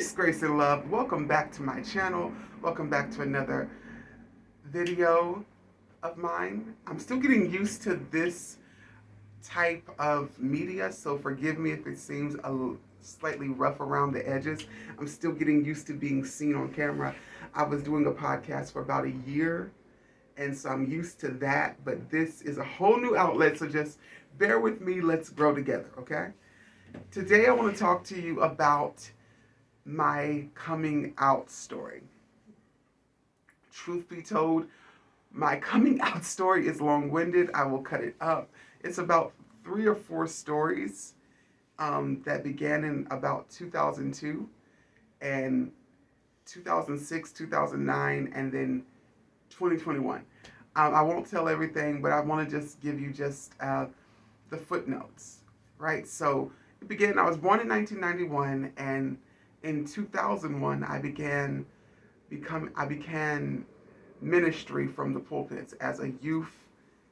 Peace, grace, and love. Welcome back to my channel. Welcome back to another video of mine. I'm still getting used to this type of media, so forgive me if it seems slightly rough around the edges. I'm still getting used to being seen on camera. I was doing a podcast for about a year, and so I'm used to that, but this is a whole new outlet, so just bear with me. Let's grow together, okay? Today I want to talk to you about my coming out story. Truth be told, my coming out story is long-winded. I will cut it up. It's about 3 or 4 stories that began in about 2002 and 2006, 2009, and then 2021. I won't tell everything, but I want to just give you just the footnotes, right? So it began, I was born in 1991, and in 2001, I began ministry from the pulpits as a youth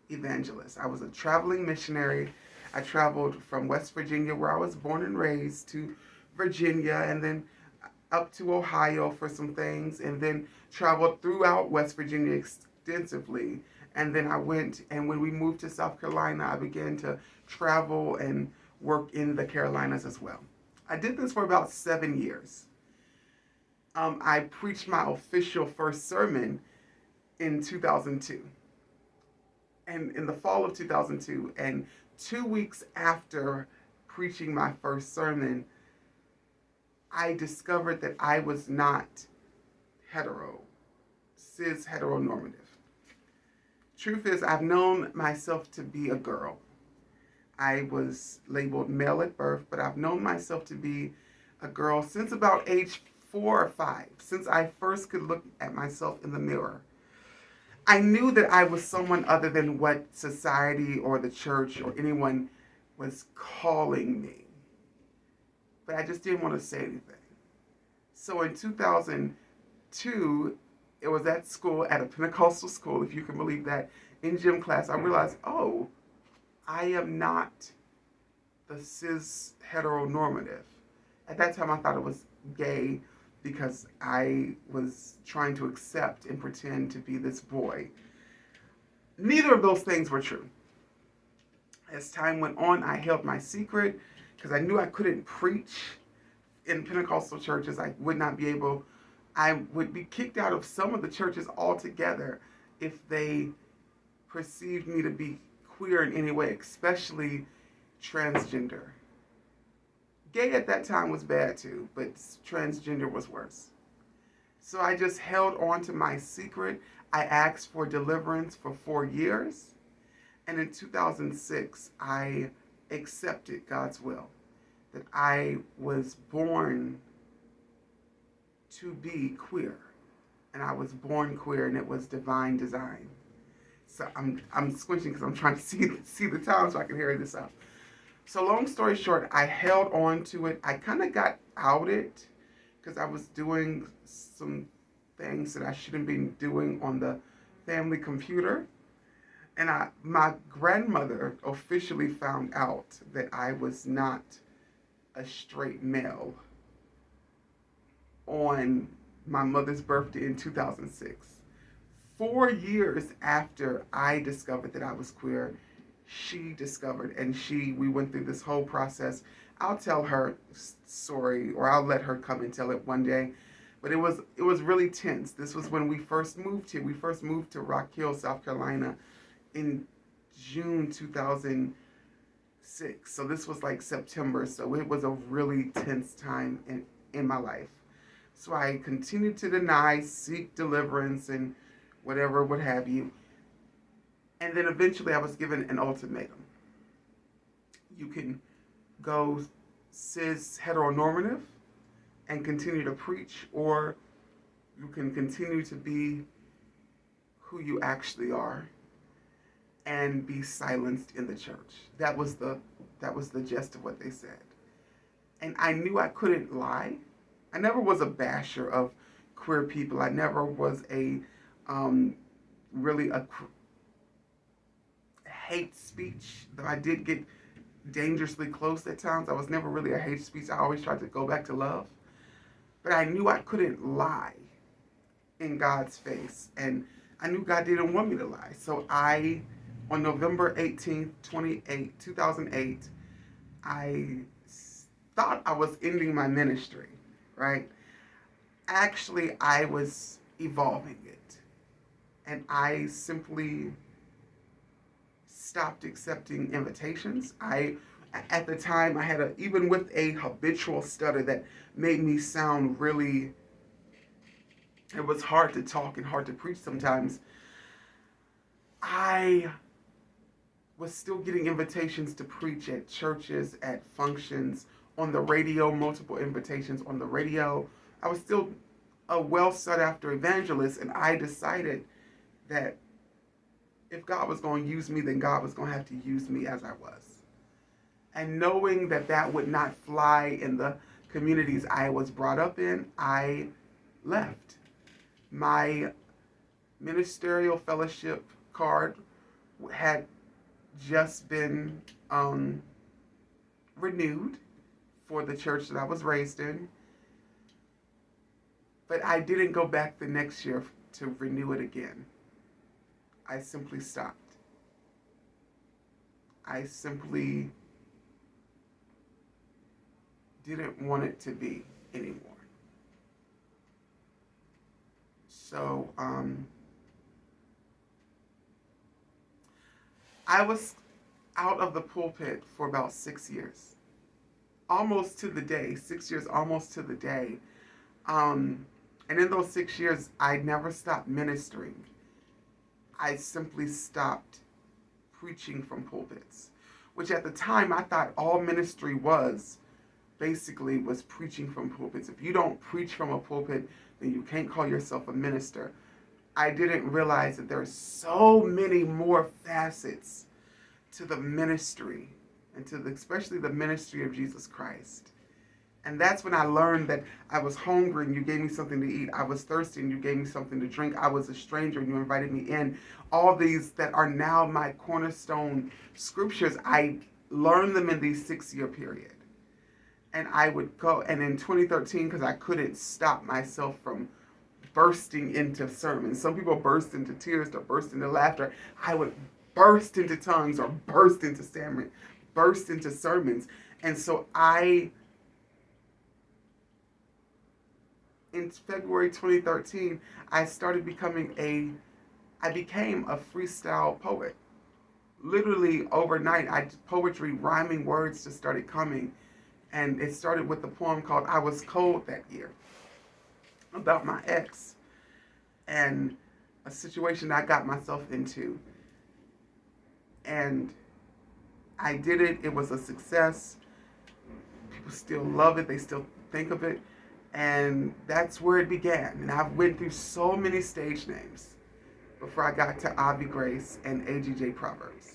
evangelist. I was a traveling missionary. I traveled from West Virginia, where I was born and raised, to Virginia, and then up to Ohio for some things, and then traveled throughout West Virginia extensively. And then I went, and when we moved to South Carolina, I began to travel and work in the Carolinas as well. I did this for about 7 years. I preached my official first sermon in 2002. And in the fall of 2002, and 2 weeks after preaching my first sermon, I discovered that I was not cis heteronormative. Truth is, I've known myself to be a girl. I was labeled male at birth, but I've known myself to be a girl since about age 4 or 5, since I first could look at myself in the mirror. I knew that I was someone other than what society or the church or anyone was calling me, but I just didn't want to say anything. So in 2002, it was at school, at a Pentecostal school, if you can believe that, in gym class, I realized, oh, I am not the cis heteronormative. At that time, I thought it was gay because I was trying to accept and pretend to be this boy. Neither of those things were true. As time went on, I held my secret because I knew I couldn't preach in Pentecostal churches. I would be kicked out of some of the churches altogether if they perceived me to be queer in any way, especially transgender. Gay at that time was bad too, but transgender was worse. So I just held on to my secret. I asked for deliverance for 4 years. And in 2006, I accepted God's will, that I was born to be queer. And I was born queer, and it was divine design. So I'm squinching because I'm trying to see the time so I can hear this out. So long story short, I held on to it. I kind of got outed because I was doing some things that I shouldn't be doing on the family computer. And my grandmother officially found out that I was not a straight male on my mother's birthday in 2006. 4 years after I discovered that I was queer, she discovered, and we went through this whole process. I'll tell her story, or I'll let her come and tell it one day. But it was really tense. This was when we first moved here. We first moved to Rock Hill, South Carolina in June 2006. So this was like September. So it was a really tense time in my life. So I continued to deny, seek deliverance, and whatever, what have you. And then eventually I was given an ultimatum. You can go cis heteronormative and continue to preach, or you can continue to be who you actually are and be silenced in the church. That was the gist of what they said. And I knew I couldn't lie. I never was a basher of queer people. I never was really a hate speech, though I did get dangerously close at times. I was never really a hate speech. I always tried to go back to love. but I knew I couldn't lie in God's face. And I knew God didn't want me to lie. So on November 18th, 2008, I thought I was ending my ministry, right? Actually, I was evolving it. And I simply stopped accepting invitations. At the time, I had even with a habitual stutter that made me sound really, it was hard to talk and hard to preach sometimes. I was still getting invitations to preach at churches, at functions, on the radio, multiple invitations on the radio. I was still a well sought after evangelist, and I decided that if God was going to use me, then God was going to have to use me as I was. And knowing that that would not fly in the communities I was brought up in, I left. My ministerial fellowship card had just been renewed for the church that I was raised in. But I didn't go back the next year to renew it again. I simply stopped. I simply didn't want it to be anymore. So I was out of the pulpit for about 6 years. Almost to the day, 6 years almost to the day. And in those 6 years, I never stopped ministering. I simply stopped preaching from pulpits, which at the time I thought all ministry was preaching from pulpits. If you don't preach from a pulpit, then you can't call yourself a minister. I didn't realize that there are so many more facets to the ministry and especially the ministry of Jesus Christ. And that's when I learned that I was hungry and you gave me something to eat. I was thirsty and you gave me something to drink. I was a stranger and you invited me in. All these that are now my cornerstone scriptures, I learned them in these 6-year period. And I would go, and in 2013, because I couldn't stop myself from bursting into sermons. Some people burst into tears or burst into laughter. I would burst into tongues or burst into stammering, burst into sermons. And so in February 2013, I became a freestyle poet. Literally overnight, poetry, rhyming words just started coming. And it started with a poem called I Was Cold That Year, about my ex and a situation I got myself into. And I did it. It was a success. People still love it. They still think of it. And that's where it began. And I went through so many stage names before I got to Avi Grace and AGJ Proverbs.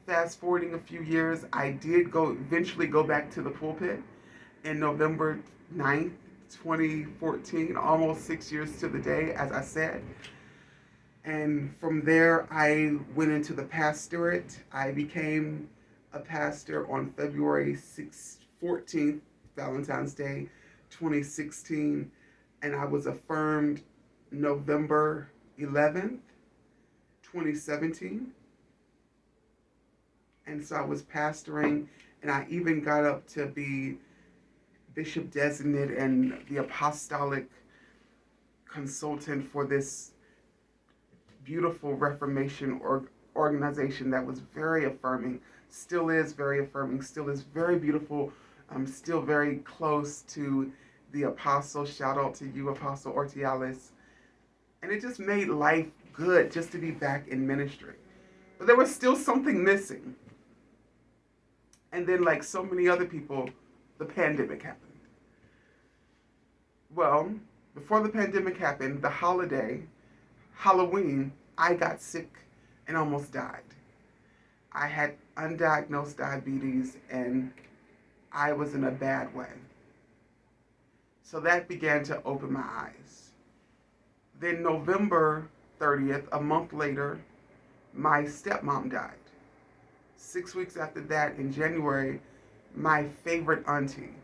Fast forwarding a few years, I did eventually go back to the pulpit in November 9th, 2014, almost 6 years to the day, as I said. And from there, I went into the pastorate. I became a pastor on February 14th, Valentine's Day, 2016. And I was affirmed November 11th, 2017. And so I was pastoring, and I even got up to be bishop designate and the apostolic consultant for this beautiful Reformation organization that was very affirming, still is very affirming, still is very beautiful, still very close to the apostle. Shout out to you, Apostle Ortiales. And it just made life good just to be back in ministry. But there was still something missing. And then, like so many other people, the pandemic happened. Well, before the pandemic happened, the holiday, Halloween, I got sick and almost died. I had undiagnosed diabetes and I was in a bad way. So that began to open my eyes. Then November 30th, a month later, my stepmom died. 6 weeks after that, in January, my favorite auntie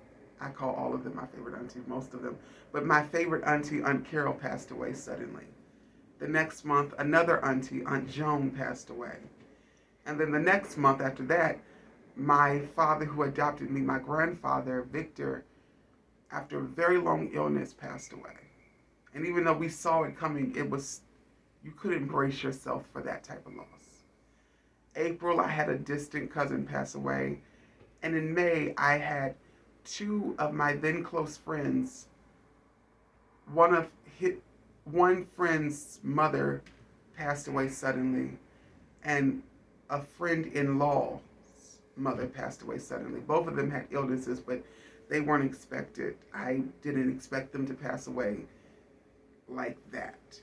I call all of them my favorite auntie, most of them. But my favorite auntie, Aunt Carol, passed away suddenly. The next month, another auntie, Aunt Joan, passed away. And then the next month after that, my father who adopted me, my grandfather, Victor, after a very long illness, passed away. And even though we saw it coming, you couldn't brace yourself for that type of loss. April, I had a distant cousin pass away. And in May, I had two of my then close friends. One friend's mother passed away suddenly, and a friend-in-law's mother passed away suddenly. Both of them had illnesses, but they weren't expected. I didn't expect them to pass away like that.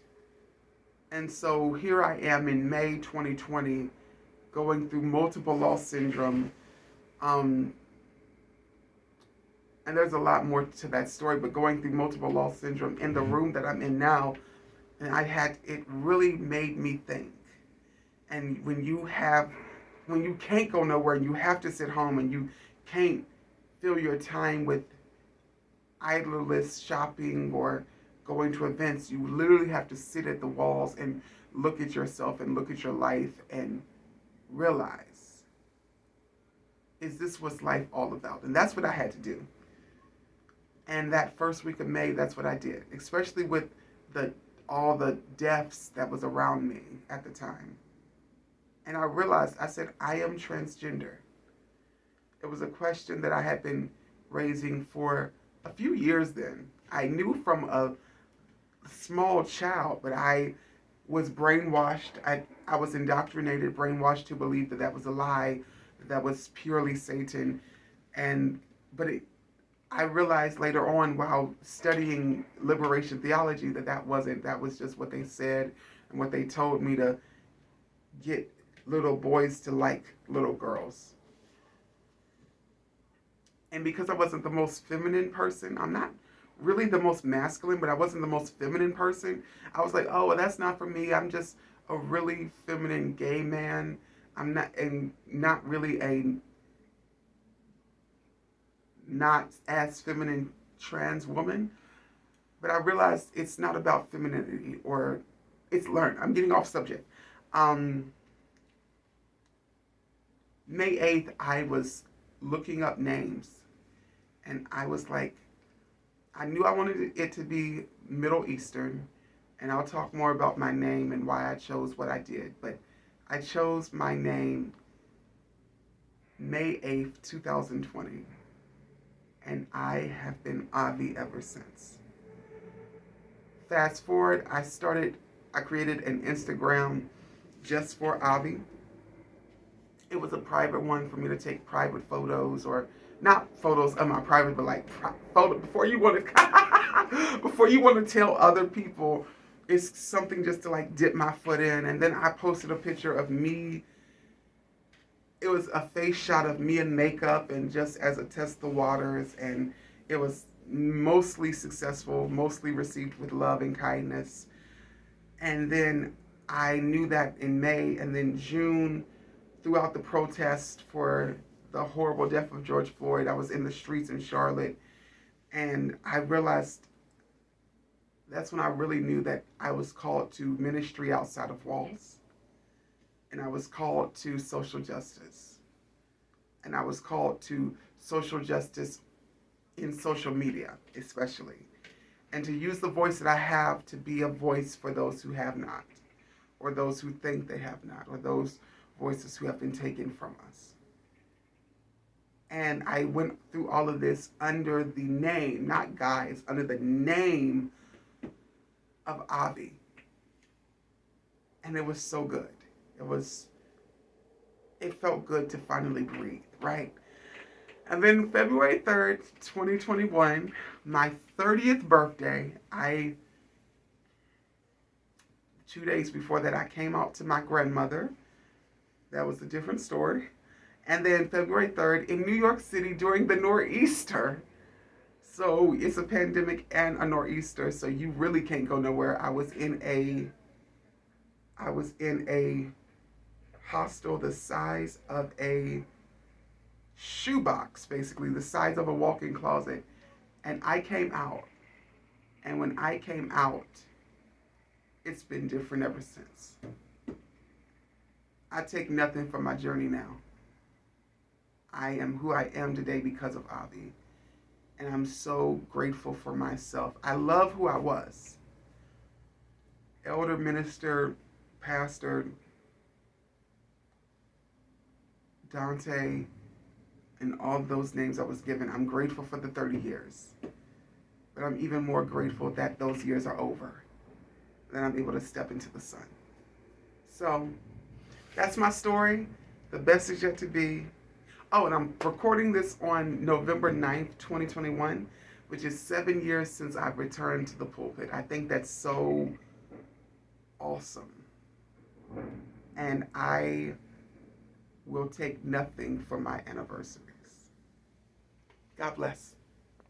And so here I am in May 2020, going through multiple loss syndrome. And there's a lot more to that story, but going through multiple loss syndrome in the room that I'm in now, and it really made me think. And when you can't go nowhere and you have to sit home and you can't fill your time with idlerless shopping or going to events, you literally have to sit at the walls and look at yourself and look at your life and realize, is this what life all about? And that's what I had to do. And that first week of May, that's what I did, especially with all the deaths that was around me at the time. And I realized, I said, I am transgender. It was a question that I had been raising for a few years then. I knew from a small child, but I was brainwashed. I was indoctrinated, brainwashed to believe that was a lie, that was purely Satan. I realized later on while studying liberation theology that was just what they said and what they told me to get little boys to like little girls. And because I wasn't the most feminine person, I'm not really the most masculine, but I wasn't the most feminine person. I was like, oh, well, that's not for me. I'm just a really feminine gay man. I'm not really a not as feminine trans woman. But I realized it's not about femininity, or it's learned. I'm getting off subject. May 8th, I was looking up names, and I was like, I knew I wanted it to be Middle Eastern, and I'll talk more about my name and why I chose what I did, but I chose my name May 8th, 2020, and I have been Avi ever since. Fast forward, I created an Instagram just for Avi. It was a private one for me to take private photos, or not photos of my private, but like photo before you want to tell other people, it's something just to like dip my foot in. And then I posted a picture of me. It was a face shot of me in makeup, and just as a test the waters, and it was mostly successful, mostly received with love and kindness. And then I knew that in May, and then June, throughout the protest for the horrible death of George Floyd, I was in the streets in Charlotte, and I realized that's when I really knew that I was called to ministry outside of walls, and I was called to social justice, and I was called to social justice in social media especially, and to use the voice that I have to be a voice for those who have not, or those who think they have not, or those voices who have been taken from us. And I went through all of this under the name, not guise, under the name of Avi. And it was so good. It felt good to finally breathe, right? And then February 3rd, 2021, my 30th birthday, 2 days before that, I came out to my grandmother. That was a different story. And then February 3rd in New York City during the nor'easter. So it's a pandemic and a nor'easter, so you really can't go nowhere. I was in a hostel the size of a shoebox, basically, the size of a walk-in closet. And I came out. And when I came out, it's been different ever since. I take nothing from my journey now. I am who I am today because of Avi. And I'm so grateful for myself. I love who I was. Elder, minister, pastor, Dante, and all those names I was given. I'm grateful for the 30 years. But I'm even more grateful that those years are over. That I'm able to step into the sun. So, that's my story. The best is yet to be. Oh, and I'm recording this on November 9th, 2021, which is 7 years since I've returned to the pulpit. I think that's so awesome. And I will take nothing for my anniversaries. God bless.